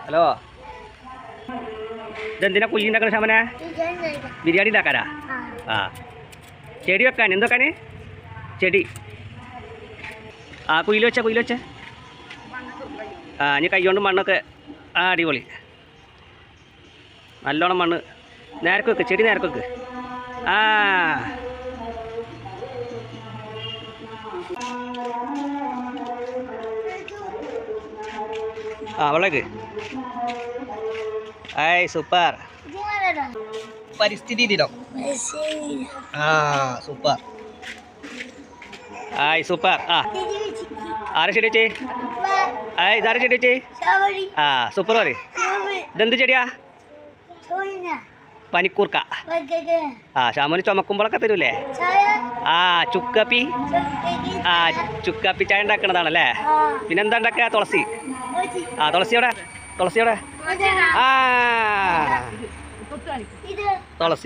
Hello, ഇതെന്തിനാ കുഴി ഉണ്ടാക്കണ ശമന? ബിരിയാണി ഉണ്ടാക്കാനാ? ആ, ചെടി വെക്കാൻ. എന്തൊക്കാന്? ചെടി. ആ, കുയിൽ വെച്ച. ആ, ഇനി കൈ കൊണ്ട് മണ്ണൊക്കെ. ആ, അടിപൊളി. നല്ലോണം മണ്ണ് നേരക്ക് വെക്ക്, ചെടി നേരക്ക് വെക്ക്. ആ, വെള്ളക്ക്. ആയ് സൂപ്പർ. പരിസ്ഥിതി ദിനം. ആ, സൂപ്പർ. ആയ് സൂപ്പർ. ആ, ആരെ ചെടി വെച്ചേ? ആയ് ഇതാരെ ചെടി വെച്ചേ? ആ, സൂപ്പർ പറ. ഇതെന്ത് ചെടിയാ? പനിക്കൂർക്ക. ആ, ഷാമോന് ചുമക്കുമ്പോഴൊക്കെ തരൂലേ? ആ, ചുക്കപ്പി. ആ, ചുക്കപ്പി ചായ ഉണ്ടാക്കണതാണല്ലേ? പിന്നെന്താ ഉണ്ടാക്കുക? തുളസി. ആ, തുളസിയോടെ. ആ, തുളസി.